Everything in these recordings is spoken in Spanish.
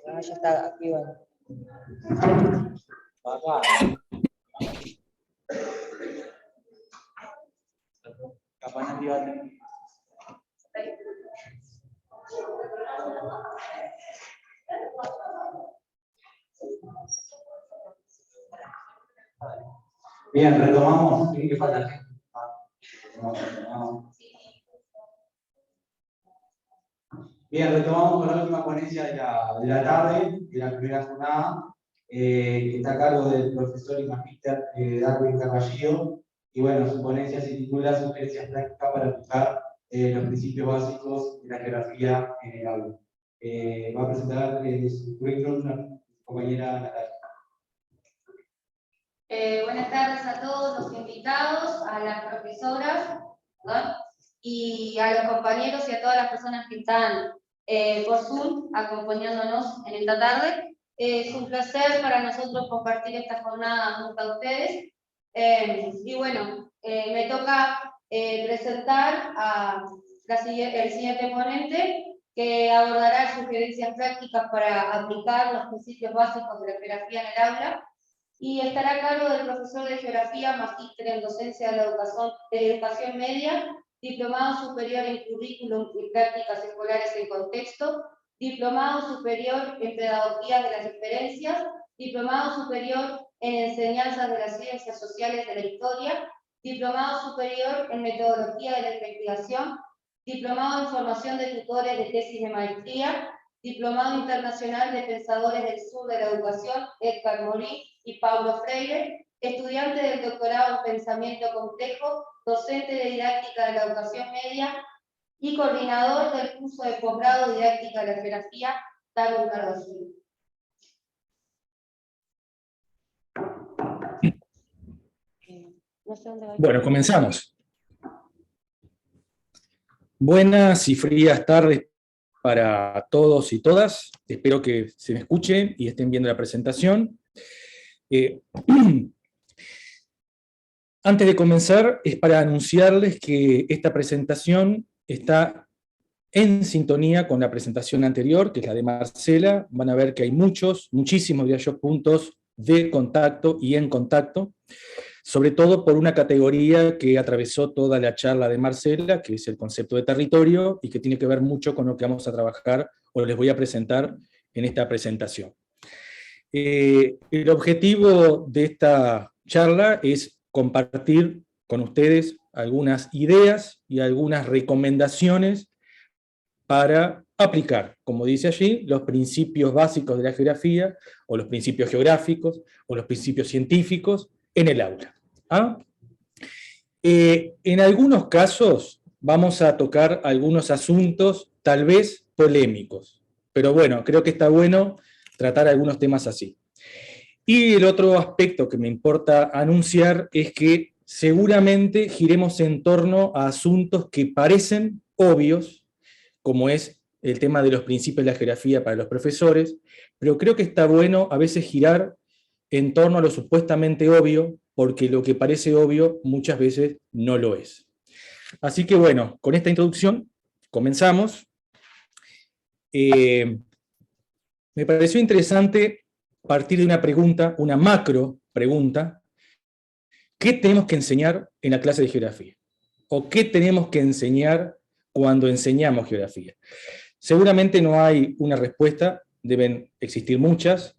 Ya está activado. Kapan activado? Bien, retomamos. ¿Qué falta? Bien, retomamos con la última ponencia de la tarde, de la primera jornada, que está a cargo del profesor y magíster Darwin Carballo. Y bueno, su ponencia se titula Sugerencias prácticas para aplicar los principios básicos de la geografía en el aula. Va a presentar su currículum la compañera Natalia. Buenas tardes a todos los invitados, a las profesoras, ¿no? Y a los compañeros y a todas las personas que están por Zoom acompañándonos en esta tarde. Es un placer para nosotros compartir esta jornada junto a ustedes. Y bueno, me toca presentar el siguiente ponente, que abordará sugerencias prácticas para aplicar los principios básicos de la geografía en el aula. Y estará a cargo del profesor de Geografía, magíster en Docencia de la Educación Media, diplomado superior en Currículum y Prácticas Escolares en Contexto, diplomado superior en Pedagogía de las Diferencias, diplomado superior en Enseñanzas de las Ciencias Sociales de la Historia, diplomado superior en Metodología de la Investigación, diplomado en Formación de Tutores de Tesis de Maestría, diplomado internacional de Pensadores del Sur de la Educación, Edgar Morin y Paulo Freire, estudiante del doctorado en Pensamiento Complejo, docente de Didáctica de la Educación Media y coordinador del curso de posgrado Didáctica de la Geografía, Darwin Carballo. Bueno, comenzamos. Buenas y frías tardes para todos y todas. Espero que se me escuchen y estén viendo la presentación. Antes de comenzar, es para anunciarles que esta presentación está en sintonía con la presentación anterior, que es la de Marcela. Van a ver que hay muchísimos, diría yo, puntos de contacto y en contacto, sobre todo por una categoría que atravesó toda la charla de Marcela, que es el concepto de territorio, y que tiene que ver mucho con lo que vamos a trabajar o les voy a presentar en esta presentación. El objetivo de esta charla es compartir con ustedes algunas ideas y algunas recomendaciones para aplicar, como dice allí, los principios básicos de la geografía, o los principios geográficos, o los principios científicos en el aula. En algunos casos vamos a tocar algunos asuntos tal vez polémicos, pero bueno, creo que está bueno tratar algunos temas así. Y el otro aspecto que me importa anunciar es que seguramente giremos en torno a asuntos que parecen obvios, como es el tema de los principios de la geografía para los profesores, pero creo que está bueno a veces girar en torno a lo supuestamente obvio, porque lo que parece obvio muchas veces no lo es. Así que bueno, con esta introducción comenzamos. Me pareció interesante partir de una pregunta, una macro pregunta: ¿qué tenemos que enseñar en la clase de geografía? ¿O qué tenemos que enseñar cuando enseñamos geografía? Seguramente no hay una respuesta, deben existir muchas,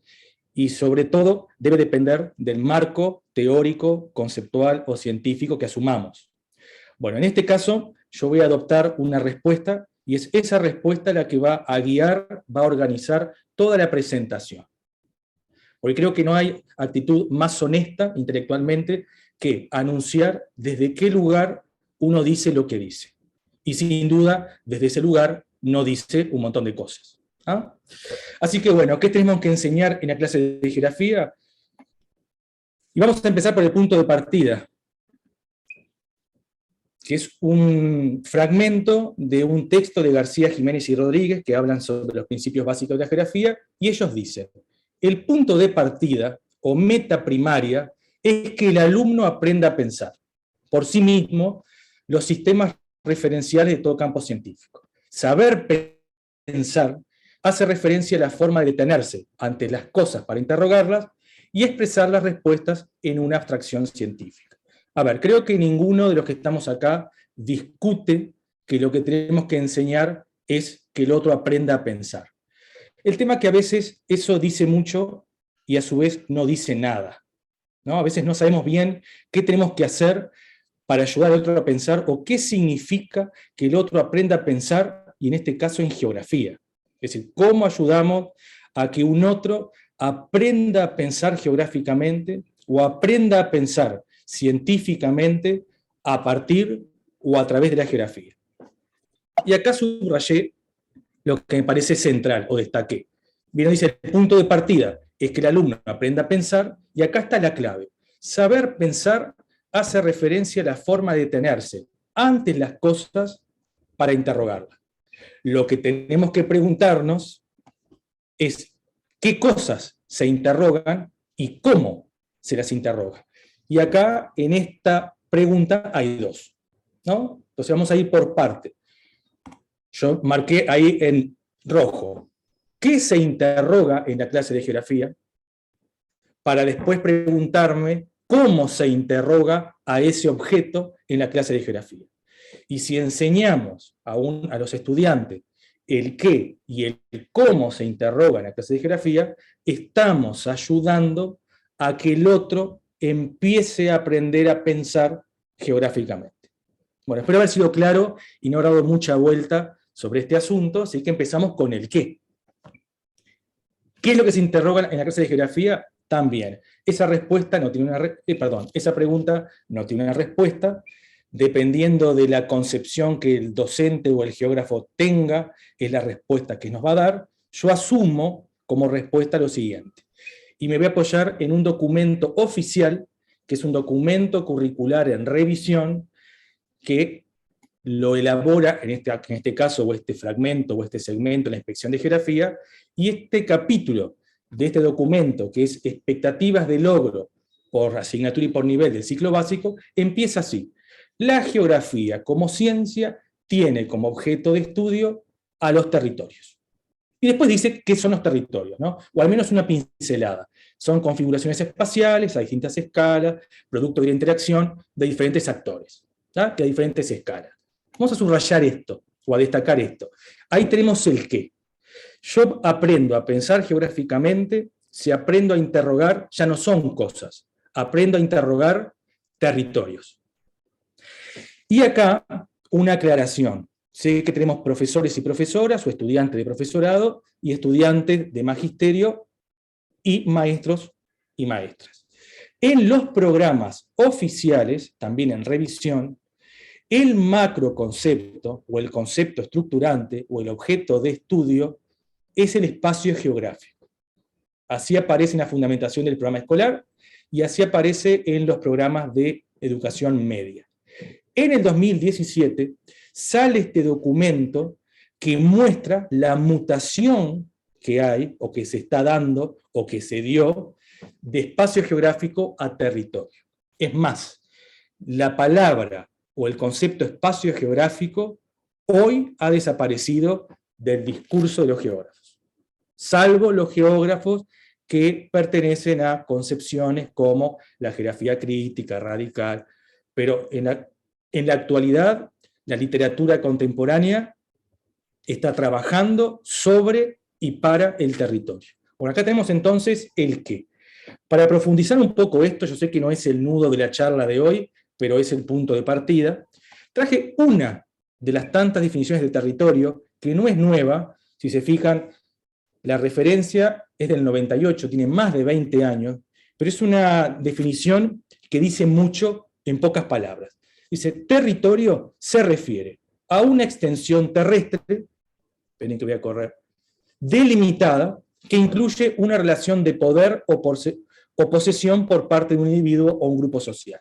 y sobre todo debe depender del marco teórico, conceptual o científico que asumamos. Bueno, en este caso yo voy a adoptar una respuesta, y es esa respuesta la que va a guiar, va a organizar toda la presentación. Porque creo que no hay actitud más honesta intelectualmente que anunciar desde qué lugar uno dice lo que dice. Y sin duda, desde ese lugar no dice un montón de cosas. Así que bueno, ¿qué tenemos que enseñar en la clase de geografía? Y vamos a empezar por el punto de partida, que es un fragmento de un texto de García Jiménez y Rodríguez que hablan sobre los principios básicos de la geografía, y ellos dicen: el punto de partida, o meta primaria, es que el alumno aprenda a pensar por sí mismo los sistemas referenciales de todo campo científico. Saber pensar hace referencia a la forma de detenerse ante las cosas para interrogarlas y expresar las respuestas en una abstracción científica. A ver, creo que ninguno de los que estamos acá discute que lo que tenemos que enseñar es que el otro aprenda a pensar. El tema es que a veces eso dice mucho y a su vez no dice nada, ¿no? A veces no sabemos bien qué tenemos que hacer para ayudar al otro a pensar o qué significa que el otro aprenda a pensar, y en este caso en geografía. Es decir, cómo ayudamos a que un otro aprenda a pensar geográficamente o aprenda a pensar científicamente a partir o a través de la geografía. Y acá subrayé lo que me parece central, o destaqué. Bien, dice, el punto de partida es que el alumno aprenda a pensar, y acá está la clave. Saber pensar hace referencia a la forma de detenerse ante las cosas para interrogarlas. Lo que tenemos que preguntarnos es qué cosas se interrogan y cómo se las interroga. Y acá, en esta pregunta, hay dos, ¿no? Entonces vamos a ir por parte. Yo marqué ahí en rojo qué se interroga en la clase de geografía, para después preguntarme cómo se interroga a ese objeto en la clase de geografía. Y si enseñamos a los estudiantes el qué y el cómo se interroga en la clase de geografía, estamos ayudando a que el otro empiece a aprender a pensar geográficamente. Bueno, espero haber sido claro y no haber dado mucha vuelta sobre este asunto, así que empezamos con el qué. ¿Qué es lo que se interroga en la clase de geografía? También. Esa pregunta no tiene una respuesta, dependiendo de la concepción que el docente o el geógrafo tenga, es la respuesta que nos va a dar. Yo asumo como respuesta lo siguiente, y me voy a apoyar en un documento oficial, que es un documento curricular en revisión, que lo elabora, en este caso, o este fragmento, o este segmento, la inspección de geografía, y este capítulo de este documento, que es expectativas de logro por asignatura y por nivel del ciclo básico, empieza así. La geografía como ciencia tiene como objeto de estudio a los territorios. Y después dice qué son los territorios, ¿no? O al menos una pincelada. Son configuraciones espaciales a distintas escalas, producto de la interacción de diferentes actores, ¿tá? Que a diferentes escalas. Vamos a subrayar esto, o a destacar esto. Ahí tenemos el qué. Yo aprendo a pensar geográficamente, si aprendo a interrogar, ya no son cosas, aprendo a interrogar territorios. Y acá una aclaración. Sé que tenemos profesores y profesoras, o estudiantes de profesorado, y estudiantes de magisterio, y maestros y maestras. En los programas oficiales, también en revisión, el macroconcepto, o el concepto estructurante, o el objeto de estudio, es el espacio geográfico. Así aparece en la fundamentación del programa escolar, y así aparece en los programas de educación media. En el 2017 sale este documento que muestra la mutación que hay, o que se está dando, o que se dio, de espacio geográfico a territorio. Es más, la palabra o el concepto espacio geográfico hoy ha desaparecido del discurso de los geógrafos, salvo los geógrafos que pertenecen a concepciones como la geografía crítica, radical, pero en la actualidad la literatura contemporánea está trabajando sobre y para el territorio. Bueno, acá tenemos entonces el qué. Para profundizar un poco esto, yo sé que no es el nudo de la charla de hoy, pero es el punto de partida, traje una de las tantas definiciones de territorio, que no es nueva. Si se fijan, la referencia es del 98, tiene más de 20 años, pero es una definición que dice mucho en pocas palabras. Dice, territorio se refiere a una extensión terrestre, esperen que voy a correr, delimitada, que incluye una relación de poder o posesión por parte de un individuo o un grupo social.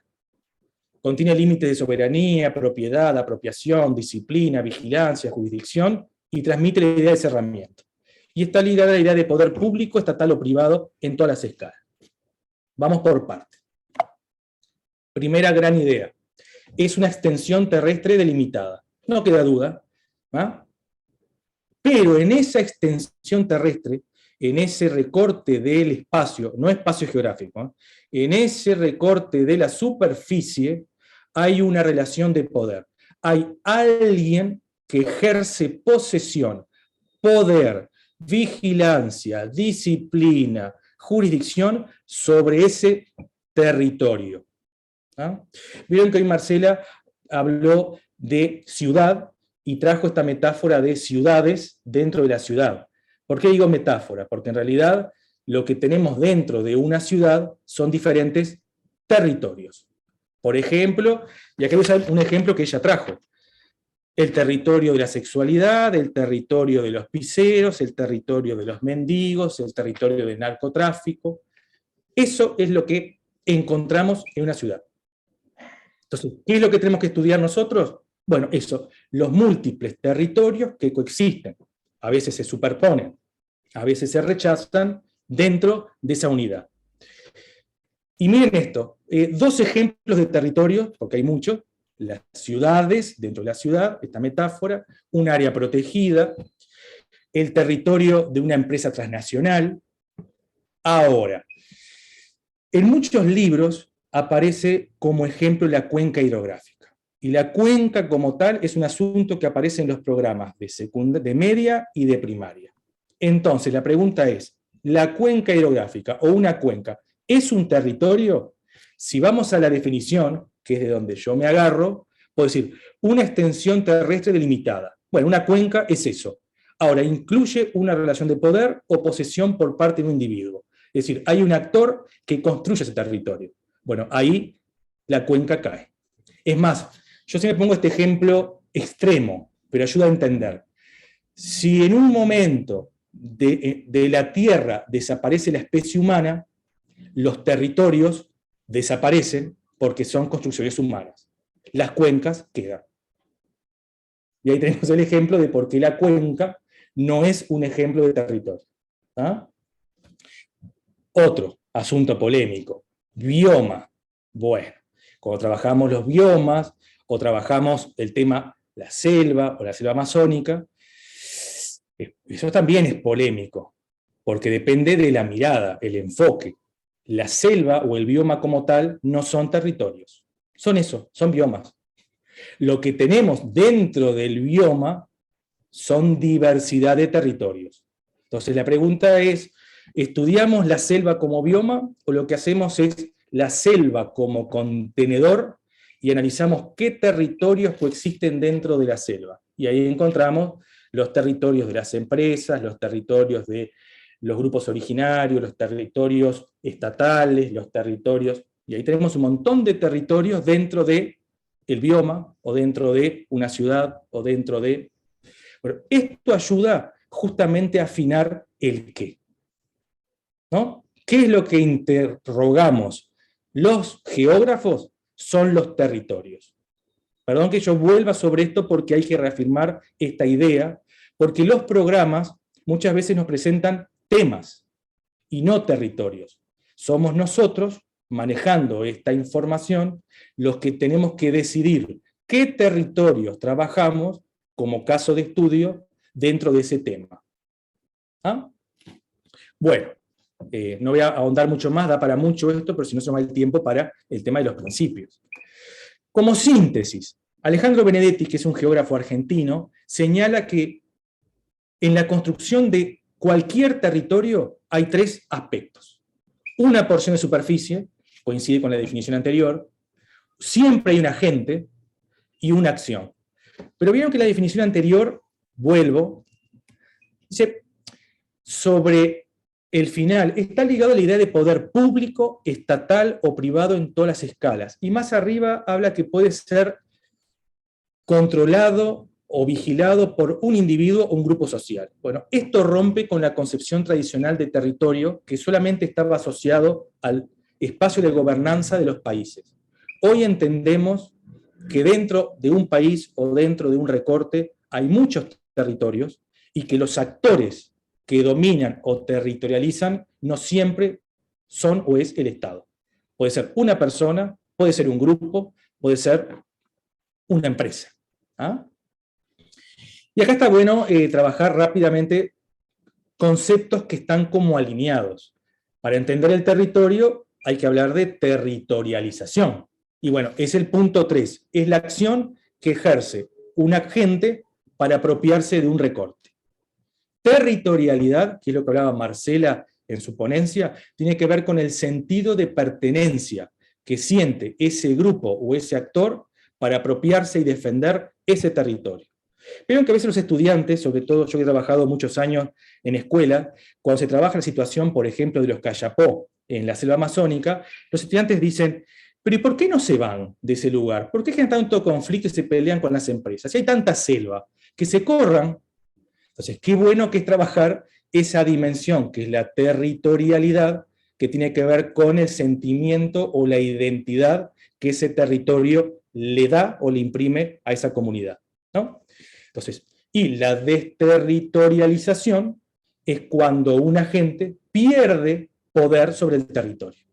Contiene límites de soberanía, propiedad, apropiación, disciplina, vigilancia, jurisdicción, y transmite la idea de cerramiento. Y está ligada a la idea de poder público, estatal o privado en todas las escalas. Vamos por partes. Primera gran idea. Es una extensión terrestre delimitada. No queda duda. ¿Ah? Pero en esa extensión terrestre, en ese recorte del espacio, no espacio geográfico, en ese recorte de la superficie, hay una relación de poder. Hay alguien que ejerce posesión, poder, vigilancia, disciplina, jurisdicción sobre ese territorio. ¿Ah? Vieron que hoy Marcela habló de ciudad y trajo esta metáfora de ciudades dentro de la ciudad. ¿Por qué digo metáfora? Porque en realidad lo que tenemos dentro de una ciudad son diferentes territorios. Por ejemplo, y aquí voy a usar un ejemplo que ella trajo, el territorio de la sexualidad, el territorio de los piseros, el territorio de los mendigos, el territorio del narcotráfico. Eso es lo que encontramos en una ciudad. Entonces, ¿qué es lo que tenemos que estudiar nosotros? Bueno, eso, los múltiples territorios que coexisten. A veces se superponen, a veces se rechazan dentro de esa unidad. Y miren esto, dos ejemplos de territorios, porque hay muchos, las ciudades, dentro de la ciudad, esta metáfora, un área protegida, el territorio de una empresa transnacional. Ahora, en muchos libros aparece como ejemplo la cuenca hidrográfica. Y la cuenca como tal es un asunto que aparece en los programas de media y de primaria. Entonces, la pregunta es, ¿la cuenca hidrográfica o una cuenca es un territorio? Si vamos a la definición, que es de donde yo me agarro, puedo decir, una extensión terrestre delimitada. Bueno, una cuenca es eso. Ahora, incluye una relación de poder o posesión por parte de un individuo. Es decir, hay un actor que construye ese territorio. Bueno, ahí la cuenca cae. Es más, yo siempre pongo este ejemplo extremo, pero ayuda a entender. Si en un momento de la Tierra desaparece la especie humana, los territorios desaparecen porque son construcciones humanas. Las cuencas quedan. Y ahí tenemos el ejemplo de por qué la cuenca no es un ejemplo de territorio. ¿Ah? Otro asunto polémico, bioma. Bueno, cuando trabajamos los biomas, o trabajamos el tema la selva, o la selva amazónica, eso también es polémico, porque depende de la mirada, el enfoque. La selva o el bioma como tal no son territorios, son eso, son biomas. Lo que tenemos dentro del bioma son diversidad de territorios. Entonces la pregunta es, ¿estudiamos la selva como bioma o lo que hacemos es la selva como contenedor y analizamos qué territorios coexisten dentro de la selva? Y ahí encontramos los territorios de las empresas, los territorios de los grupos originarios, los territorios estatales, los territorios, y ahí tenemos un montón de territorios dentro del bioma, o dentro de una ciudad, o dentro de... Bueno, esto ayuda justamente a afinar el qué. ¿No? ¿Qué es lo que interrogamos los geógrafos? Son los territorios. Perdón que yo vuelva sobre esto porque hay que reafirmar esta idea, porque los programas muchas veces nos presentan temas y no territorios. Somos nosotros, manejando esta información, los que tenemos que decidir qué territorios trabajamos como caso de estudio dentro de ese tema. ¿Ah? Bueno, no voy a ahondar mucho más, da para mucho esto, pero si no se me va el tiempo para el tema de los principios. Como síntesis, Alejandro Benedetti, que es un geógrafo argentino, señala que en la construcción de cualquier territorio hay tres aspectos. Una porción de superficie, coincide con la definición anterior, siempre hay un agente y una acción. Pero vieron que la definición anterior, vuelvo, dice, sobre el final, está ligado a la idea de poder público, estatal o privado en todas las escalas. Y más arriba habla que puede ser controlado o vigilado por un individuo o un grupo social. Bueno, esto rompe con la concepción tradicional de territorio que solamente estaba asociado al espacio de gobernanza de los países. Hoy entendemos que dentro de un país o dentro de un recorte hay muchos territorios y que los actores que dominan o territorializan no siempre son o es el Estado. Puede ser una persona, puede ser un grupo, puede ser una empresa. ¿Ah? Y acá está bueno trabajar rápidamente conceptos que están como alineados. Para entender el territorio hay que hablar de territorialización. Y bueno, es el punto 3, es la acción que ejerce un agente para apropiarse de un recorte. Territorialidad, que es lo que hablaba Marcela en su ponencia, tiene que ver con el sentido de pertenencia que siente ese grupo o ese actor para apropiarse y defender ese territorio. Vieron que a veces los estudiantes, sobre todo yo que he trabajado muchos años en escuela, cuando se trabaja la situación, por ejemplo, de los Cayapó en la selva amazónica, los estudiantes dicen, pero ¿y por qué no se van de ese lugar? ¿Por qué generan tanto conflicto y se pelean con las empresas? Si hay tanta selva, que se corran. Entonces, qué bueno que es trabajar esa dimensión, que es la territorialidad, que tiene que ver con el sentimiento o la identidad que ese territorio le da o le imprime a esa comunidad, ¿no? Entonces, y la desterritorialización es cuando un agente pierde poder sobre el territorio.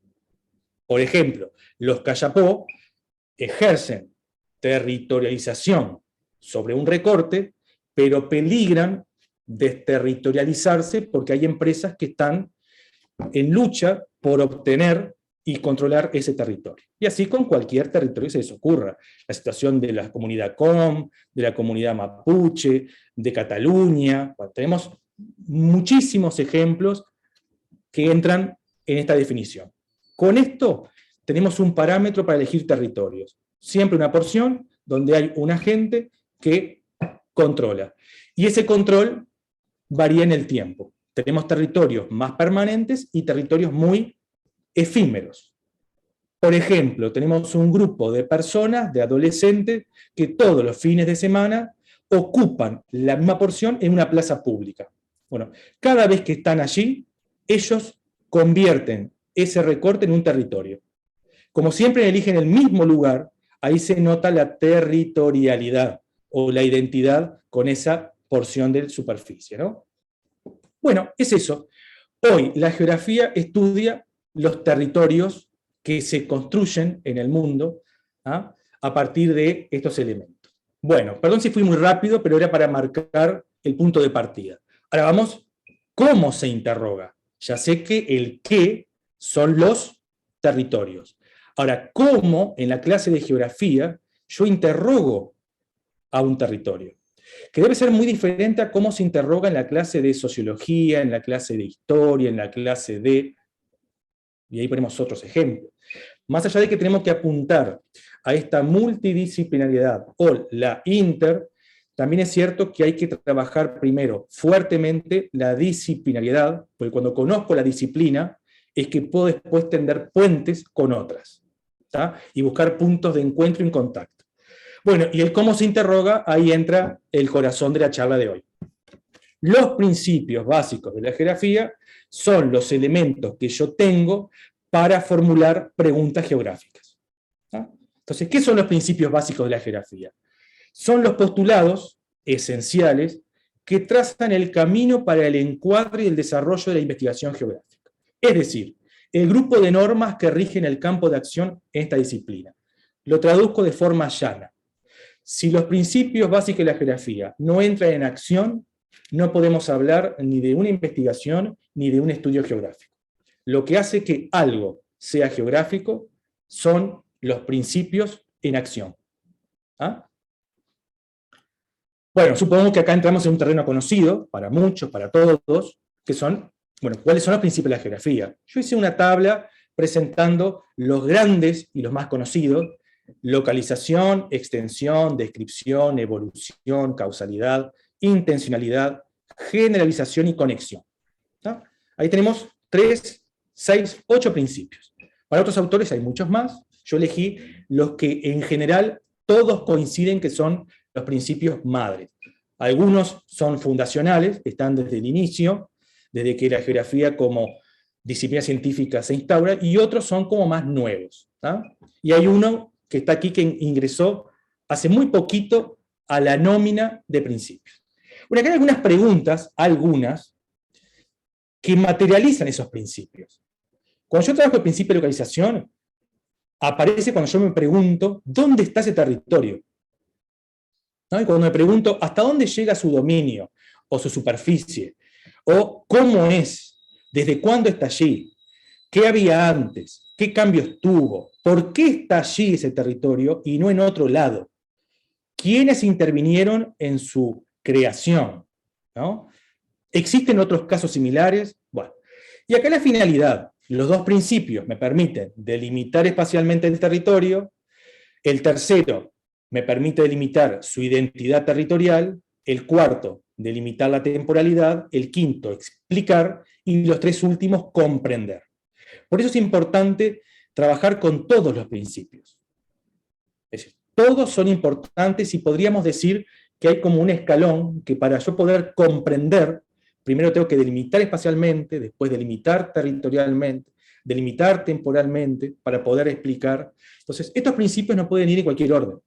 Por ejemplo, los Cayapó ejercen territorialización sobre un recorte, pero peligran desterritorializarse porque hay empresas que están en lucha por obtener y controlar ese territorio. Y así con cualquier territorio que se les ocurra. La situación de la comunidad Com, de la comunidad mapuche, de Cataluña. Bueno, tenemos muchísimos ejemplos que entran en esta definición. Con esto tenemos un parámetro para elegir territorios. Siempre una porción donde hay un agente que controla. Y ese control varía en el tiempo. Tenemos territorios más permanentes y territorios muy efímeros. Por ejemplo, tenemos un grupo de personas, de adolescentes, que todos los fines de semana ocupan la misma porción en una plaza pública. Bueno, cada vez que están allí, ellos convierten ese recorte en un territorio. Como siempre eligen el mismo lugar, ahí se nota la territorialidad o la identidad con esa porción de superficie, ¿no? Bueno, es eso. Hoy la geografía estudia los territorios que se construyen en el mundo a partir de estos elementos. Bueno, perdón si fui muy rápido, pero era para marcar el punto de partida. Ahora vamos, ¿cómo se interroga? Ya sé que el qué son los territorios. Ahora, ¿cómo en la clase de geografía yo interrogo a un territorio? Que debe ser muy diferente a cómo se interroga en la clase de sociología, en la clase de historia, en la clase de... Y ahí ponemos otros ejemplos. Más allá de que tenemos que apuntar a esta multidisciplinariedad o la también es cierto que hay que trabajar primero fuertemente la disciplinariedad, porque cuando conozco la disciplina es que puedo después tender puentes con otras, ¿tá? Y buscar puntos de encuentro y contacto. Bueno, y el cómo se interroga, ahí entra el corazón de la charla de hoy. Los principios básicos de la geografía son los elementos que yo tengo para formular preguntas geográficas. ¿Ah? Entonces, ¿qué son los principios básicos de la geografía? Son los postulados esenciales que trazan el camino para el encuadre y el desarrollo de la investigación geográfica. Es decir, el grupo de normas que rigen el campo de acción en esta disciplina. Lo traduzco de forma llana. Si los principios básicos de la geografía no entran en acción, no podemos hablar ni de una investigación ni de un estudio geográfico. Lo que hace que algo sea geográfico son los principios en acción. ¿Ah? Bueno, supongo que acá entramos en un terreno conocido, para muchos, para todos, que son, bueno, ¿cuáles son los principios de la geografía? Yo hice una tabla presentando los grandes y los más conocidos: localización, extensión, descripción, evolución, causalidad, intencionalidad, generalización y conexión. ¿Tá? Ahí tenemos 3, 6, 8 principios. Para otros autores hay muchos más. Yo elegí los que en general todos coinciden que son los principios madres. Algunos son fundacionales, están desde el inicio, desde que la geografía como disciplina científica se instaura, y otros son como más nuevos. ¿Tá? Y hay uno que está aquí que ingresó hace muy poquito a la nómina de principios. Bueno, acá hay algunas preguntas, que materializan esos principios. Cuando yo trabajo el principio de localización, aparece cuando yo me pregunto, ¿dónde está ese territorio? ¿no? Y cuando me pregunto hasta dónde llega su dominio o su superficie, o cómo es, desde cuándo está allí, qué había antes, qué cambios tuvo, por qué está allí ese territorio y no en otro lado, quiénes intervinieron en su creación, ¿no? ¿Existen otros casos similares? Bueno, y acá la finalidad, los dos principios me permiten delimitar espacialmente el territorio, el tercero me permite delimitar su identidad territorial, el cuarto, delimitar la temporalidad, el quinto, explicar, y los tres últimos, comprender. Por eso es importante trabajar con todos los principios. Es decir, todos son importantes y podríamos decir que hay como un escalón que para yo poder comprender, primero tengo que delimitar espacialmente, después delimitar territorialmente, delimitar temporalmente para poder explicar. Entonces, estos principios no pueden ir en cualquier orden.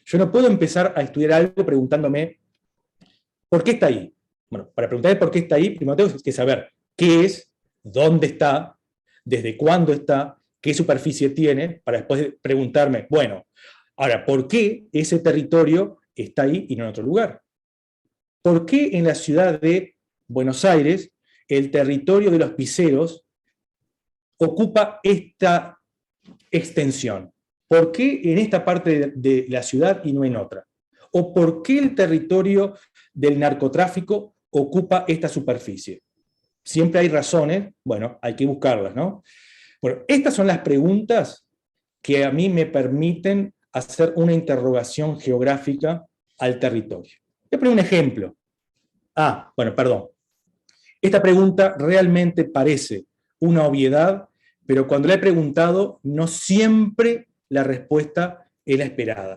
Yo no puedo empezar a estudiar algo preguntándome, ¿por qué está ahí? Bueno, para preguntarme por qué está ahí, primero tengo que saber qué es, dónde está, desde cuándo está, qué superficie tiene, para después preguntarme, bueno, ahora, ¿por qué ese territorio está ahí y no en otro lugar? ¿Por qué en la ciudad de Buenos Aires el territorio de los piseros ocupa esta extensión? ¿Por qué en esta parte de la ciudad y no en otra? ¿O por qué el territorio del narcotráfico ocupa esta superficie? Siempre hay razones, bueno, hay que buscarlas, ¿no? Bueno, estas son las preguntas que a mí me permiten hacer una interrogación geográfica al territorio. Voy a poner un ejemplo. Bueno, perdón. Esta pregunta realmente parece una obviedad, pero cuando la he preguntado, no siempre la respuesta es la esperada.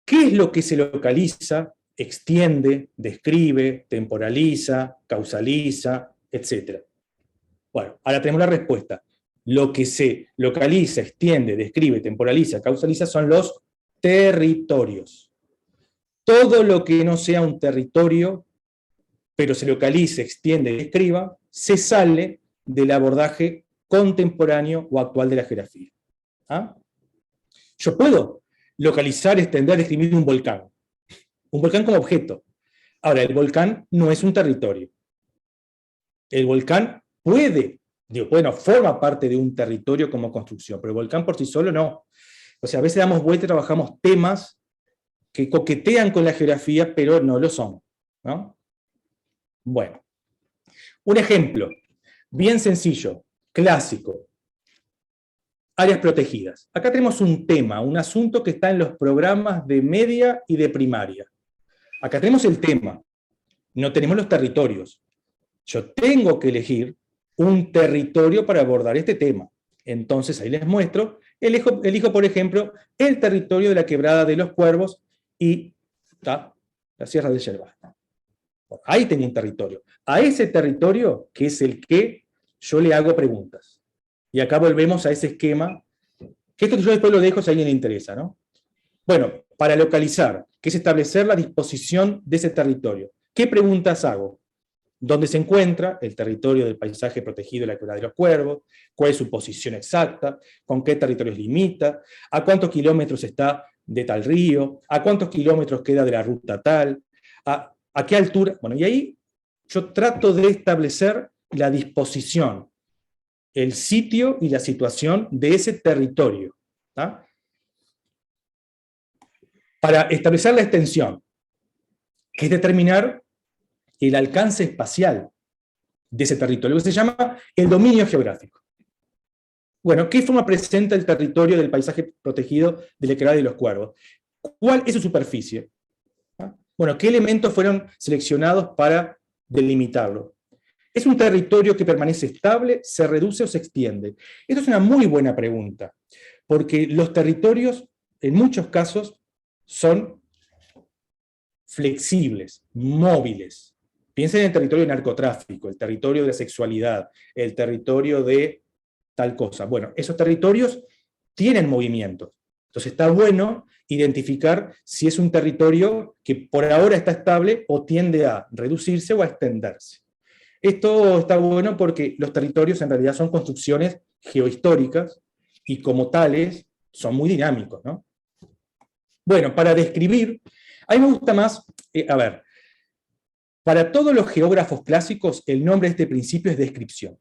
¿Qué es lo que se localiza, extiende, describe, temporaliza, causaliza, etcétera? Bueno, ahora tenemos la respuesta. Lo que se localiza, extiende, describe, temporaliza, causaliza son los territorios. Todo lo que no sea un territorio, pero se localice, extiende, describa, se sale del abordaje contemporáneo o actual de la geografía. ¿Ah? Yo puedo localizar, extender, describir un volcán como objeto. Ahora, el volcán no es un territorio. El volcán forma parte de un territorio como construcción, pero el volcán por sí solo no. O sea, a veces damos vuelta y trabajamos temas que coquetean con la geografía, pero no lo son, ¿no? Bueno, un ejemplo, bien sencillo, clásico. Áreas protegidas. Acá tenemos un tema, un asunto que está en los programas de media y de primaria. Acá tenemos el tema, no tenemos los territorios. Yo tengo que elegir un territorio para abordar este tema. Entonces, ahí les muestro, elijo, por ejemplo, el territorio de la Quebrada de los Cuervos y la Sierra del Yerbal. Ahí tengo un territorio. A ese territorio, que es el que yo le hago preguntas. Y acá volvemos a ese esquema, que esto yo después lo dejo si a alguien le interesa, ¿no? Bueno, para localizar, que es establecer la disposición de ese territorio. ¿Qué preguntas hago? ¿Dónde se encuentra el territorio del paisaje protegido de la Quebrada de los Cuervos? ¿Cuál es su posición exacta? ¿Con qué territorios limita? ¿A cuántos kilómetros está de tal río? ¿A cuántos kilómetros queda de la ruta tal? ¿A qué altura? Bueno, y ahí yo trato de establecer la disposición, el sitio y la situación de ese territorio. ¿Tá? Para establecer la extensión, que es determinar el alcance espacial de ese territorio, que se llama el dominio geográfico. Bueno, ¿qué forma presenta el territorio del paisaje protegido de la Quebrada de los Cuervos? ¿Cuál es su superficie? Bueno, ¿qué elementos fueron seleccionados para delimitarlo? ¿Es un territorio que permanece estable, se reduce o se extiende? Esto es una muy buena pregunta, porque los territorios, en muchos casos, son flexibles, móviles. Piensen en el territorio de narcotráfico, el territorio de la sexualidad, el territorio de tal cosa. Bueno, esos territorios tienen movimientos. Entonces está bueno identificar si es un territorio que por ahora está estable o tiende a reducirse o a extenderse. Esto está bueno porque los territorios en realidad son construcciones geohistóricas y como tales son muy dinámicos, ¿no? Bueno, para describir A mí me gusta más, a ver, para todos los geógrafos clásicos, el nombre de este principio es descripción.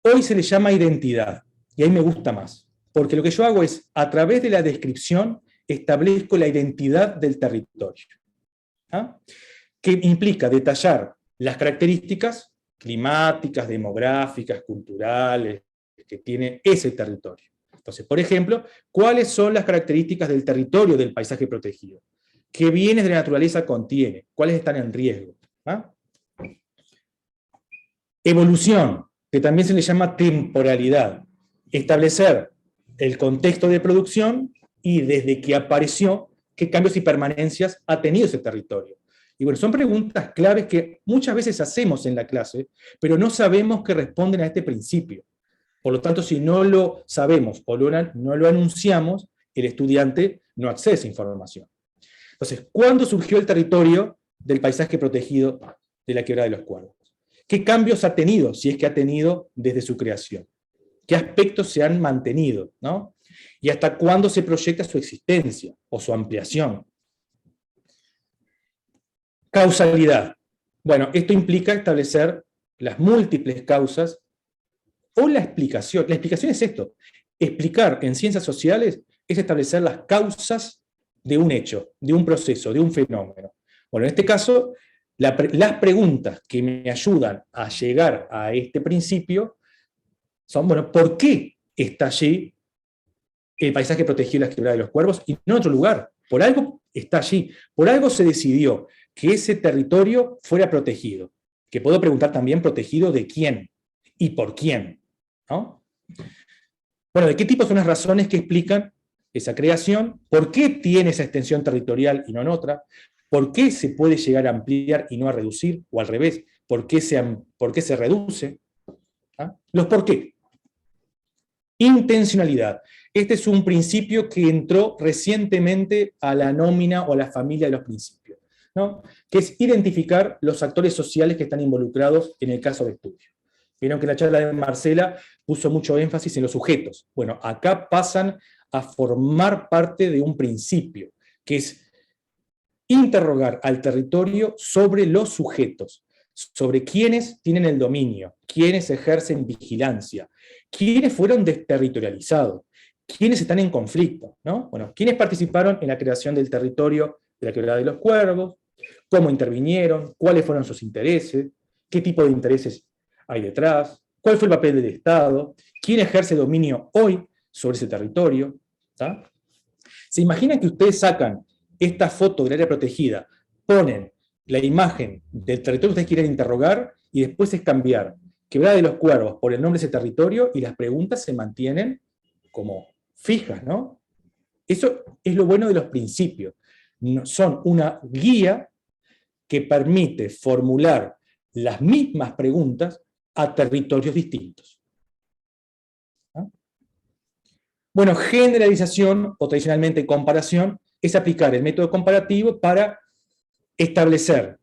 Hoy se le llama identidad, y ahí me gusta más, porque lo que yo hago es, a través de la descripción, establezco la identidad del territorio, ¿ah? Que implica detallar las características climáticas, demográficas, culturales, que tiene ese territorio. Entonces, por ejemplo, ¿cuáles son las características del territorio del paisaje protegido? ¿Qué bienes de la naturaleza contiene? ¿Cuáles están en riesgo? ¿Ah? Evolución, que también se le llama temporalidad. Establecer el contexto de producción y desde que apareció, qué cambios y permanencias ha tenido ese territorio. Y bueno, son preguntas claves que muchas veces hacemos en la clase, pero no sabemos que responden a este principio. Por lo tanto, si no lo sabemos o no lo anunciamos, el estudiante no accede a esa información. Entonces, ¿cuándo surgió el territorio del paisaje protegido de la Quebrada de los Cuervos? ¿Qué cambios ha tenido, si es que ha tenido, desde su creación? ¿Qué aspectos se han mantenido, ¿no? ¿Y hasta cuándo se proyecta su existencia o su ampliación? Causalidad. Bueno, esto implica establecer las múltiples causas o la explicación. La explicación es esto. Explicar en ciencias sociales es establecer las causas de un hecho, de un proceso, de un fenómeno. Bueno, en este caso, las preguntas que me ayudan a llegar a este principio son, bueno, ¿por qué está allí el paisaje protegido de la Quebrada de los Cuervos y no en otro lugar? Por algo está allí, por algo se decidió que ese territorio fuera protegido. Que puedo preguntar también, ¿protegido de quién? ¿Y por quién? ¿No? Bueno, ¿de qué tipo son las razones que explican esa creación? ¿Por qué tiene esa extensión territorial y no en otra? ¿Por qué se puede llegar a ampliar y no a reducir? O al revés, ¿por qué se reduce? ¿Ah? Los por qué. Intencionalidad. Este es un principio que entró recientemente a la nómina o a la familia de los principios, ¿no? Que es identificar los actores sociales que están involucrados en el caso de estudio. Vieron que la charla de Marcela puso mucho énfasis en los sujetos. Bueno, acá pasan a formar parte de un principio, que es interrogar al territorio sobre los sujetos, sobre quiénes tienen el dominio, quiénes ejercen vigilancia, quiénes fueron desterritorializados, quiénes están en conflicto, ¿no? Bueno, quiénes participaron en la creación del territorio de la Quebrada de los Cuervos, cómo intervinieron, cuáles fueron sus intereses, qué tipo de intereses hay detrás, cuál fue el papel del Estado, quién ejerce dominio hoy sobre ese territorio. ¿Tá? ¿Se imaginan que ustedes sacan esta foto del área protegida, ponen la imagen del territorio que ustedes quieren interrogar y después es cambiar Quebrada de los Cuervos por el nombre de ese territorio y las preguntas se mantienen como fijas, ¿no? Eso es lo bueno de los principios. Son una guía que permite formular las mismas preguntas a territorios distintos. ¿Ah? Bueno, generalización, o tradicionalmente comparación, es aplicar el método comparativo para establecer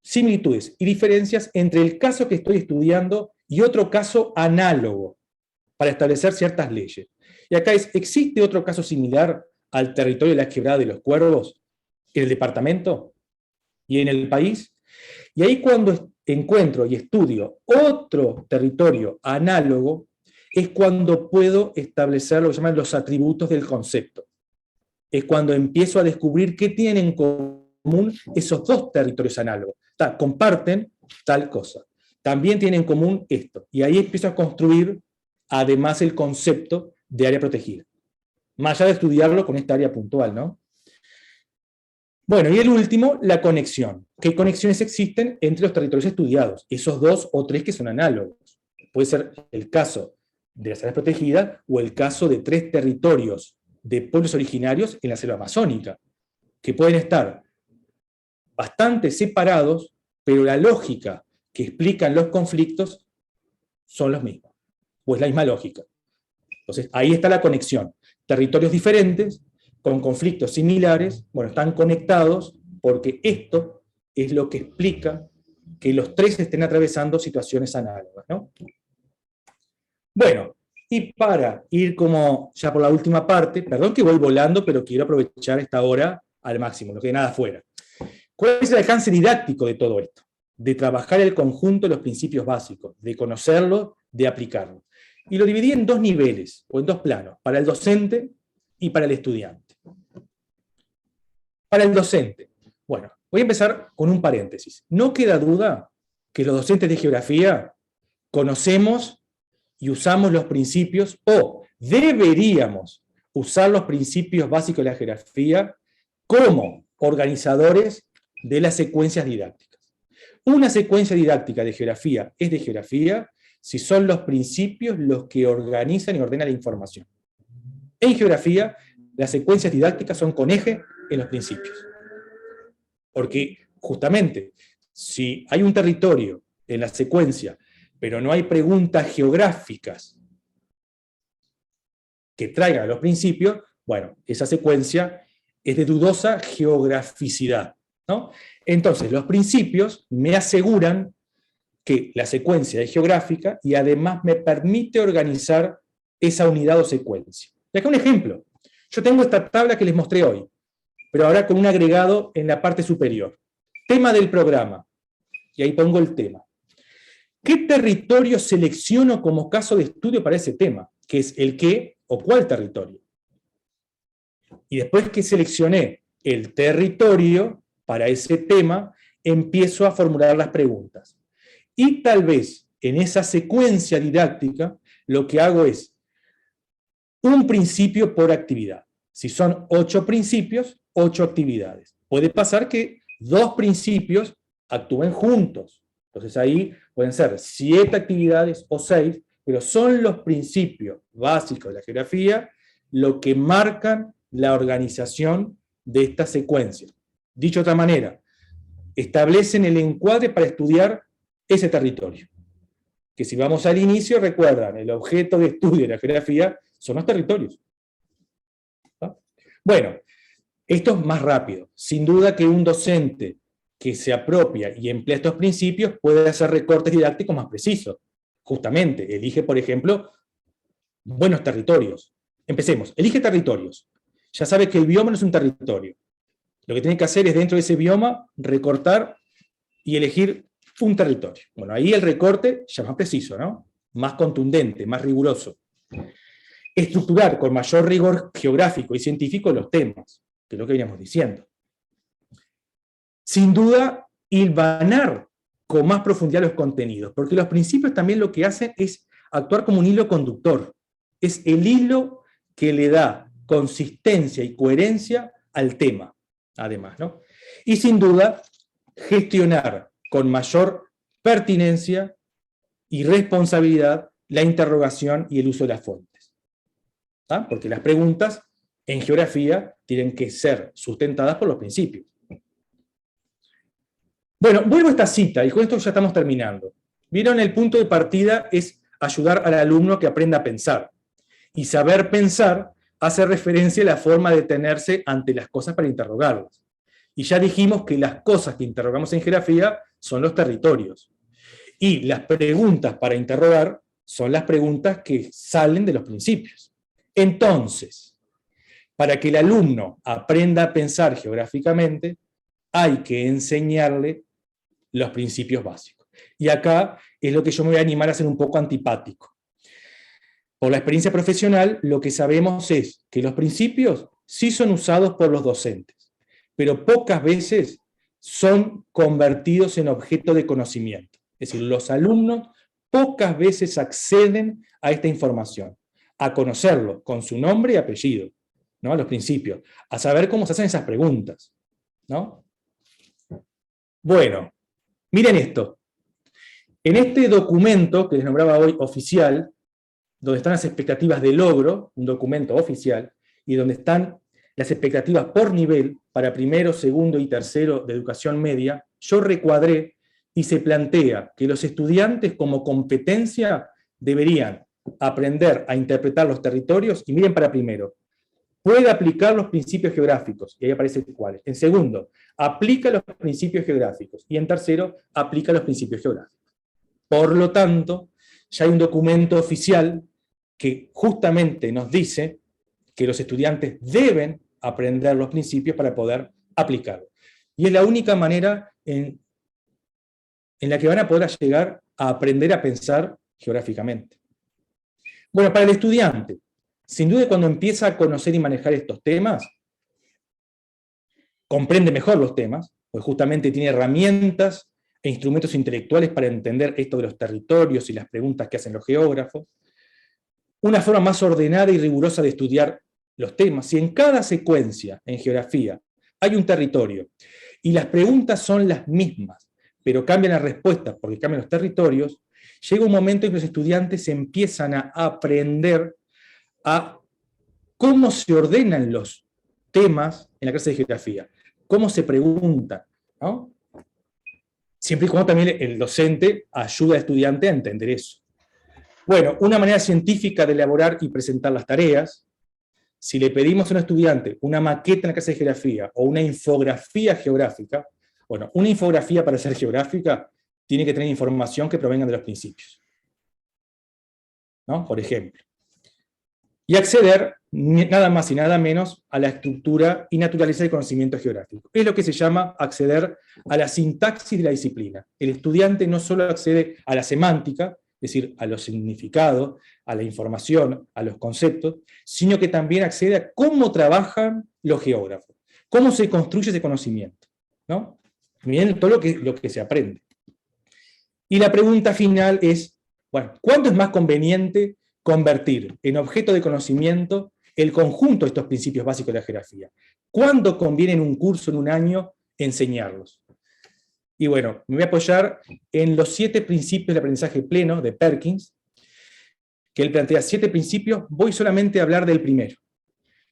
similitudes y diferencias entre el caso que estoy estudiando y otro caso análogo, para establecer ciertas leyes. Y acá ¿existe otro caso similar al territorio de la Quebrada de los Cuervos en el departamento y en el país? Y ahí cuando encuentro y estudio otro territorio análogo, es cuando puedo establecer lo que llaman los atributos del concepto. Es cuando empiezo a descubrir qué tienen en común esos dos territorios análogos. Comparten tal cosa. También tienen en común esto. Y ahí empiezo a construir, además, el concepto de área protegida. Más allá de estudiarlo con esta área puntual, ¿no? Bueno, y el último, la conexión. ¿Qué conexiones existen entre los territorios estudiados? Esos dos o tres que son análogos. Puede ser el caso de las áreas protegidas o el caso de 3 territorios de pueblos originarios en la selva amazónica, que pueden estar bastante separados, pero la lógica que explican los conflictos son los mismos, o es la misma lógica. Entonces, ahí está la conexión. Territorios diferentes, con conflictos similares, bueno, están conectados porque esto es lo que explica que los 3 estén atravesando situaciones análogas, ¿no? Bueno, y para ir como ya por la última parte, perdón que voy volando, pero quiero aprovechar esta hora al máximo, no quede nada afuera. ¿Cuál es el alcance didáctico de todo esto? De trabajar el conjunto de los principios básicos, de conocerlos, de aplicarlos. Y lo dividí en dos niveles, o en dos planos, para el docente y para el estudiante. Para el docente, bueno, voy a empezar con un paréntesis. No queda duda que los docentes de geografía conocemos y usamos los principios, o deberíamos usar los principios básicos de la geografía como organizadores de las secuencias didácticas. Una secuencia didáctica de geografía es de geografía si son los principios los que organizan y ordenan la información. En geografía, las secuencias didácticas son con eje en los principios. Porque, justamente, si hay un territorio en la secuencia, pero no hay preguntas geográficas que traigan a los principios, bueno, esa secuencia es de dudosa geograficidad, ¿no? Entonces, los principios me aseguran que la secuencia es geográfica y además me permite organizar esa unidad o secuencia. Y acá un ejemplo. Yo tengo esta tabla que les mostré hoy, pero ahora con un agregado en la parte superior. Tema del programa. Y ahí pongo el tema. ¿Qué territorio selecciono como caso de estudio para ese tema? ¿Qué es el qué o cuál territorio? Y después que seleccioné el territorio para ese tema, empiezo a formular las preguntas. Y tal vez en esa secuencia didáctica lo que hago es un principio por actividad. Si son 8 principios, 8 actividades. Puede pasar que 2 principios actúen juntos. Entonces ahí pueden ser 7 actividades o 6, pero son los principios básicos de la geografía lo que marcan la organización de esta secuencia. Dicho de otra manera, establecen el encuadre para estudiar ese territorio. Que si vamos al inicio, recuerdan, el objeto de estudio de la geografía son los territorios. ¿Ah? Bueno, esto es más rápido. Sin duda que un docente que se apropia y emplea estos principios puede hacer recortes didácticos más precisos. Justamente, elige, por ejemplo, buenos territorios. Empecemos, elige territorios. Ya sabe que el bioma no es un territorio. Lo que tiene que hacer es, dentro de ese bioma, recortar y elegir un territorio. Bueno, ahí el recorte ya más preciso, ¿no? Más contundente, más riguroso. Estructurar con mayor rigor geográfico y científico los temas, que es lo que veníamos diciendo. Sin duda, hilvanar con más profundidad los contenidos, porque los principios también lo que hacen es actuar como un hilo conductor. Es el hilo que le da consistencia y coherencia al tema, además, ¿no? Y sin duda, gestionar con mayor pertinencia y responsabilidad la interrogación y el uso de las fuentes. ¿Ah? Porque las preguntas en geografía tienen que ser sustentadas por los principios. Bueno, vuelvo a esta cita, y con esto ya estamos terminando. Vieron, el punto de partida es ayudar al alumno a que aprenda a pensar. Y saber pensar hace referencia a la forma de detenerse ante las cosas para interrogarlas. Y ya dijimos que las cosas que interrogamos en geografía son los territorios. Y las preguntas para interrogar son las preguntas que salen de los principios. Entonces, para que el alumno aprenda a pensar geográficamente, hay que enseñarle los principios básicos. Y acá es lo que yo me voy a animar a ser un poco antipático. Por la experiencia profesional, lo que sabemos es que los principios sí son usados por los docentes, pero pocas veces son convertidos en objeto de conocimiento. Es decir, los alumnos pocas veces acceden a esta información, a conocerlo con su nombre y apellido, ¿no? A los principios, a saber cómo se hacen esas preguntas, ¿no? Bueno, miren esto. En este documento que les nombraba hoy oficial, donde están las expectativas de logro, un documento oficial, y donde están las expectativas por nivel para primero, segundo y tercero de educación media, yo recuadré y se plantea que los estudiantes como competencia deberían aprender a interpretar los territorios, y miren para primero, puede aplicar los principios geográficos, y ahí aparece cuáles. En segundo, aplica los principios geográficos, y en tercero, aplica los principios geográficos. Por lo tanto, ya hay un documento oficial que justamente nos dice que los estudiantes deben aprender los principios para poder aplicarlos. Y es la única manera en la que van a poder llegar a aprender a pensar geográficamente. Bueno, para el estudiante, sin duda cuando empieza a conocer y manejar estos temas, comprende mejor los temas, pues justamente tiene herramientas e instrumentos intelectuales para entender esto de los territorios y las preguntas que hacen los geógrafos, una forma más ordenada y rigurosa de estudiar los temas. Si en cada secuencia en geografía hay un territorio y las preguntas son las mismas, pero cambian las respuestas porque cambian los territorios, llega un momento en que los estudiantes empiezan a aprender a cómo se ordenan los temas en la clase de geografía, cómo se pregunta, ¿no? Siempre y cuando también el docente ayuda al estudiante a entender eso. Bueno, una manera científica de elaborar y presentar las tareas, si le pedimos a un estudiante una maqueta en la clase de geografía o una infografía geográfica, bueno, una infografía para ser geográfica tiene que tener información que provenga de los principios, ¿no? Por ejemplo. Y acceder, nada más y nada menos, a la estructura y naturaleza del conocimiento geográfico. Es lo que se llama acceder a la sintaxis de la disciplina. El estudiante no solo accede a la semántica, es decir, a los significados, a la información, a los conceptos, sino que también accede a cómo trabajan los geógrafos, cómo se construye ese conocimiento, ¿no? Miren todo lo que se aprende. Y la pregunta final es, bueno, ¿cuándo es más conveniente convertir en objeto de conocimiento el conjunto de estos principios básicos de la geografía? ¿Cuándo conviene en un curso, en un año, enseñarlos? Y bueno, me voy a apoyar en los 7 principios del aprendizaje pleno de Perkins, que él plantea 7 principios, voy solamente a hablar del primero.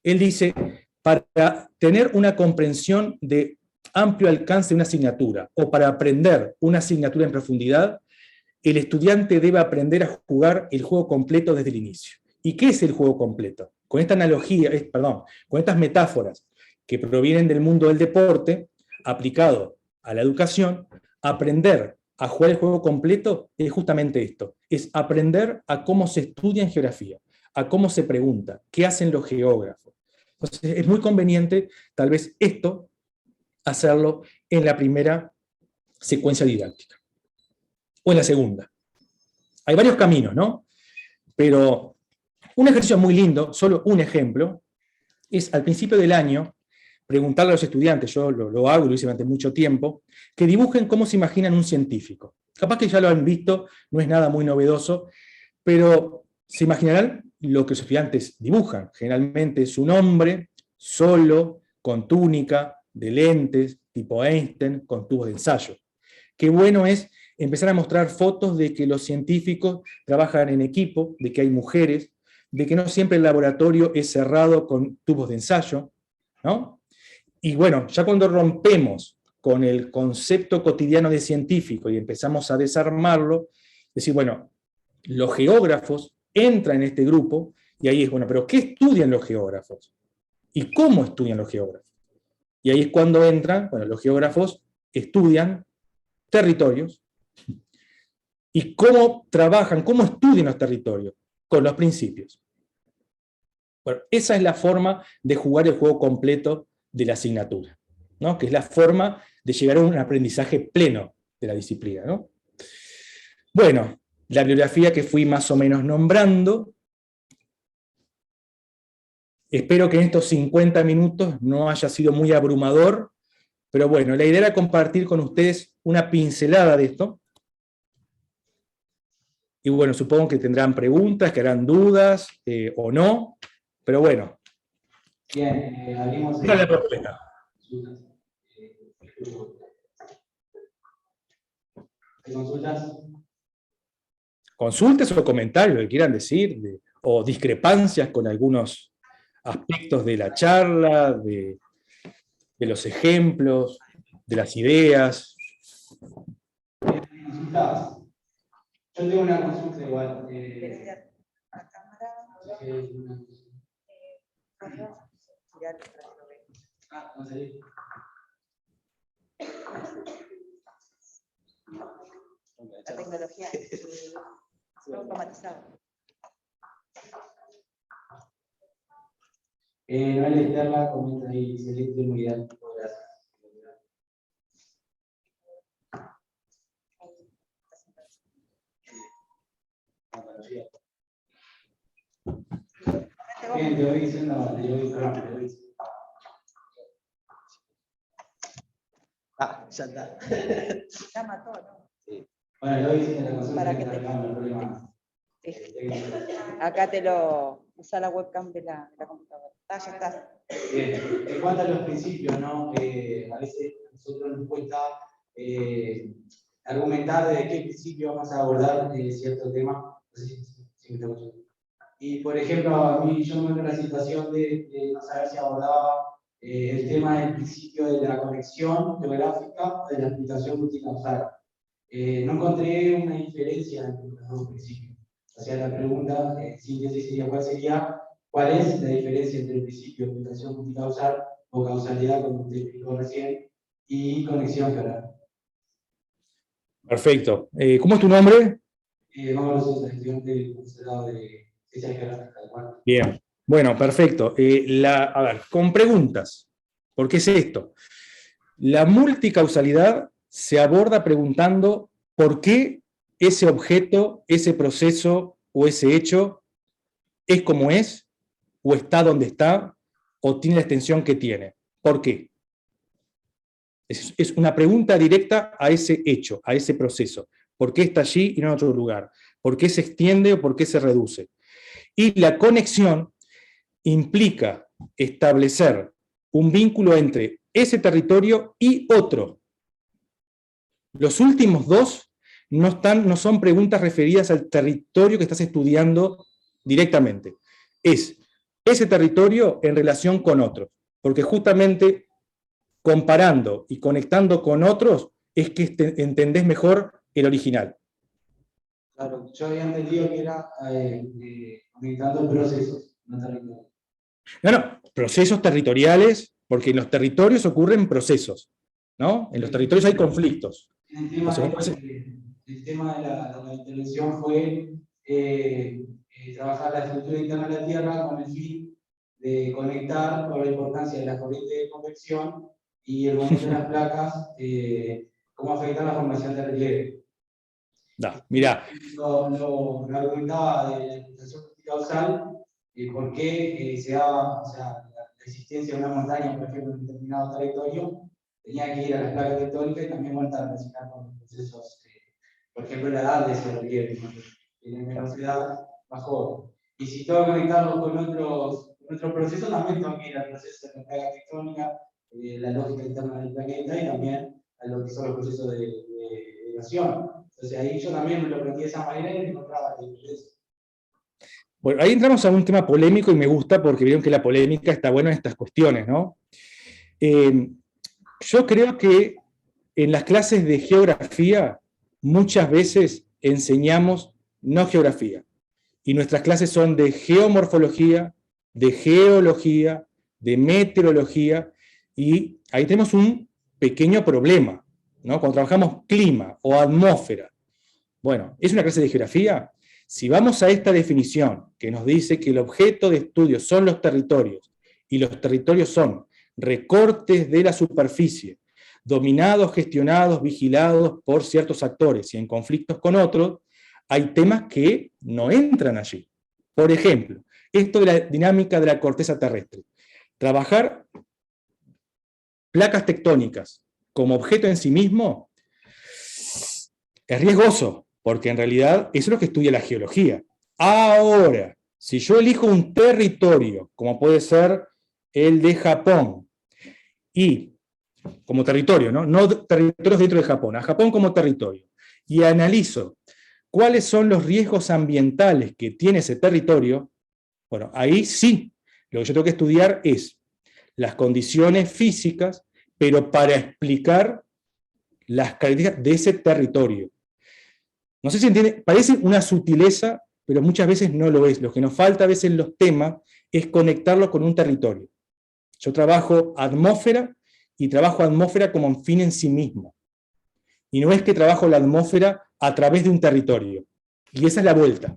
Él dice, para tener una comprensión de amplio alcance de una asignatura, o para aprender una asignatura en profundidad, el estudiante debe aprender a jugar el juego completo desde el inicio. ¿Y qué es el juego completo? Con esta analogía, con estas metáforas que provienen del mundo del deporte, aplicado a la educación, aprender a jugar el juego completo es justamente esto, es aprender a cómo se estudia en geografía, a cómo se pregunta, qué hacen los geógrafos. Entonces es muy conveniente, tal vez esto, hacerlo en la primera secuencia didáctica, o en la segunda. Hay varios caminos, ¿no? Pero un ejercicio muy lindo, solo un ejemplo, es al principio del año, preguntarle a los estudiantes, yo lo hago y lo hice durante mucho tiempo, que dibujen cómo se imaginan un científico. Capaz que ya lo han visto, no es nada muy novedoso, pero se imaginarán lo que los estudiantes dibujan. Generalmente es un hombre solo, con túnica, de lentes, tipo Einstein, con tubos de ensayo. Qué bueno es empezar a mostrar fotos de que los científicos trabajan en equipo, de que hay mujeres, de que no siempre el laboratorio es cerrado con tubos de ensayo, ¿no? Y bueno, ya cuando rompemos con el concepto cotidiano de científico y empezamos a desarmarlo, decir, bueno, los geógrafos entran en este grupo, y ahí es, bueno, pero ¿qué estudian los geógrafos? ¿Y cómo estudian los geógrafos? Y ahí es cuando entran, bueno, los geógrafos estudian territorios, y cómo trabajan, cómo estudian los territorios, con los principios. Bueno, esa es la forma de jugar el juego completo de la asignatura, ¿no? Que es la forma de llegar a un aprendizaje pleno de la disciplina, ¿no? Bueno, la bibliografía que fui más o menos nombrando, espero que en estos 50 minutos no haya sido muy abrumador, pero bueno, la idea era compartir con ustedes una pincelada de esto. Y bueno, supongo que tendrán preguntas, que harán dudas, o no, pero bueno. Bien, abrimos Dale la propuesta. ¿Consultas? Consultas o comentarios que quieran decir, o discrepancias con algunos aspectos de la charla, de los ejemplos, de las ideas. ¿Consultas? Yo tengo una consulta igual. A cámara, no sé. la tecnología automatizada. Noel Esterla comenta ahí, excelente, muy bien, gracias. Bien, te voy diciendo, Ya está. Ya mató, ¿no? Sí. Bueno, le voy diciendo la consulta Para que que está te- acá, el problema. Acá te lo usa la webcam de la computadora. Ah, ya está. Bien, en cuanto a los principios, ¿no? A veces a nosotros nos cuesta argumentar de qué principio vamos a abordar cierto tema. No sé si me está escuchando. Y por ejemplo, a mí yo me encuentro en la situación de no saber si abordaba el tema del principio de la conexión geográfica o de la explicación multicausal. No encontré una diferencia entre los dos principios. O sea, la pregunta en síntesis sería ¿cuál es la diferencia entre el principio de explicación multicausal o causalidad, como usted explicó recién, y conexión geográfica? Perfecto. ¿Cómo es tu nombre? Vamos a los estudiantes del profesorado de ciencias geográficas. Bien. Bueno, perfecto. A ver, con preguntas. ¿Por qué es esto? La multicausalidad se aborda preguntando por qué ese objeto, ese proceso o ese hecho es como es, o está donde está, o tiene la extensión que tiene. ¿Por qué? Es una pregunta directa a ese hecho, a ese proceso. ¿Por qué está allí y no en otro lugar? ¿Por qué se extiende o por qué se reduce? Y la conexión implica establecer un vínculo entre ese territorio y otro. Los últimos dos no son preguntas referidas al territorio que estás estudiando directamente. Es ese territorio en relación con otros, porque justamente comparando y conectando con otros es que entendés mejor el original. Claro, yo había entendido que era conectando procesos, no territorios. No, procesos territoriales, porque en los territorios ocurren procesos, ¿no? En los territorios hay conflictos. El tema de la intervención fue trabajar la estructura interna de la Tierra con el fin de conectar con la importancia de la corriente de convección y el movimiento de las placas, cómo afecta la formación de relieve. Mirá. Lo argumentaba de la explicación causal, por qué se daba, o sea, la existencia de una montaña, por ejemplo, en un determinado territorio, tenía que ir a las placas tectónicas y también volver a relacionar con los procesos, por ejemplo, la edad de ese relieve, tiene menos edad, más joven. Y si tengo que conectarlo con otros procesos, también tengo que ir al proceso de la placa tectónica, la lógica interna del planeta y también a lo que son los procesos de elevación. Entonces ahí yo también me lo aprendí de esa manera y me encontraba la diferencia. Bueno, ahí entramos a un tema polémico y me gusta porque vieron que la polémica está buena en estas cuestiones, ¿no? Yo creo que en las clases de geografía muchas veces enseñamos no geografía. Y nuestras clases son de geomorfología, de geología, de meteorología, y ahí tenemos un pequeño problema, ¿no? Cuando trabajamos clima o atmósfera. Bueno, ¿es una clase de geografía? Si vamos a esta definición que nos dice que el objeto de estudio son los territorios, y los territorios son recortes de la superficie, dominados, gestionados, vigilados por ciertos actores y en conflictos con otros, hay temas que no entran allí. Por ejemplo, esto de la dinámica de la corteza terrestre. Trabajar placas tectónicas como objeto en sí mismo es riesgoso, porque en realidad eso es lo que estudia la geología. Ahora, si yo elijo un territorio, como puede ser el de Japón, y como territorio, no territorios dentro de Japón, a Japón como territorio, y analizo cuáles son los riesgos ambientales que tiene ese territorio, bueno, ahí sí, lo que yo tengo que estudiar es las condiciones físicas, pero para explicar las características de ese territorio. No sé si entiende, parece una sutileza, pero muchas veces no lo es. Lo que nos falta a veces en los temas es conectarlo con un territorio. Yo trabajo atmósfera y trabajo atmósfera como un fin en sí mismo. Y no es que trabajo la atmósfera a través de un territorio. Y esa es la vuelta.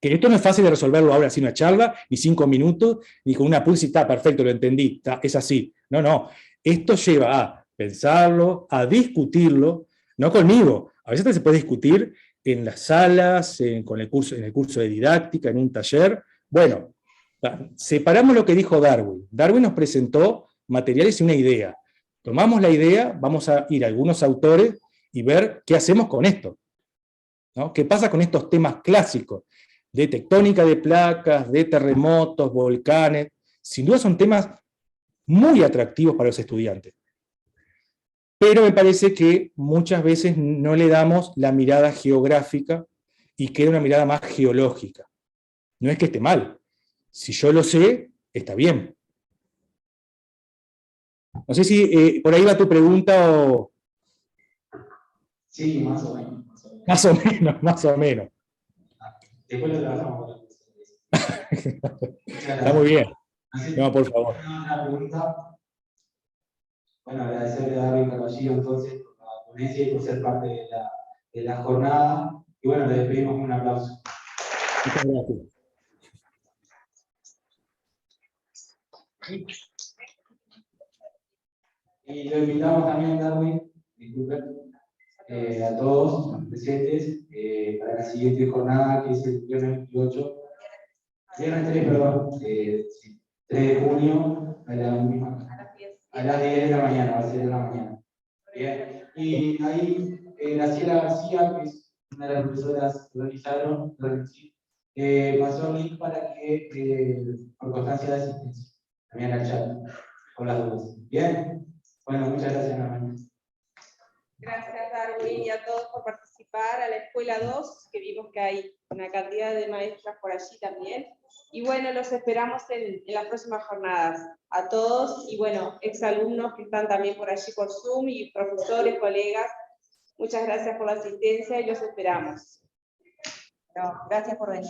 Que esto no es fácil de resolverlo ahora sin una charla, ni 5 minutos, ni con una pulsa y está perfecto, lo entendí, es así. No, no. Esto lleva a pensarlo, a discutirlo, no conmigo. A veces se puede discutir en las salas, en el curso de didáctica, en un taller. Bueno, separamos lo que dijo Darwin. Darwin nos presentó materiales y una idea. Tomamos la idea, vamos a ir a algunos autores y ver qué hacemos con esto, ¿no? ¿Qué pasa con estos temas clásicos de tectónica de placas, de terremotos, volcanes? Sin duda son temas muy atractivos para los estudiantes. Pero me parece que muchas veces no le damos la mirada geográfica y queda una mirada más geológica. No es que esté mal. Si yo lo sé, está bien. No sé si por ahí va tu pregunta o... Sí, más o menos. Más o menos, más o menos. Después lo trabajamos con los profesores. Está muy bien. No, por favor. Una pregunta. Bueno, agradecerle a Darwin Carballo entonces por la ponencia y por ser parte de la jornada. Y bueno, le despedimos con un aplauso. Muchas gracias. Y lo invitamos también, Darwin, disculpen, a todos los presentes para la siguiente jornada, que es el viernes 28, viernes 3, perdón, sí, 3 de junio, a las 10 de la mañana, va a ser de la mañana. Bien. Y ahí Graciela García, que es una de las profesoras que organizaron, pasó el link para que, por constancia de asistencia, también al chat, con las dudas. Bien. Bueno, muchas gracias, nuevamente. Gracias, Darwin, y a todos por participar, a la Escuela 2, que vimos que hay una cantidad de maestras por allí también. Y bueno, los esperamos en las próximas jornadas. A todos, y bueno, exalumnos que están también por allí por Zoom, y profesores, colegas, muchas gracias por la asistencia y los esperamos. No, gracias por venir.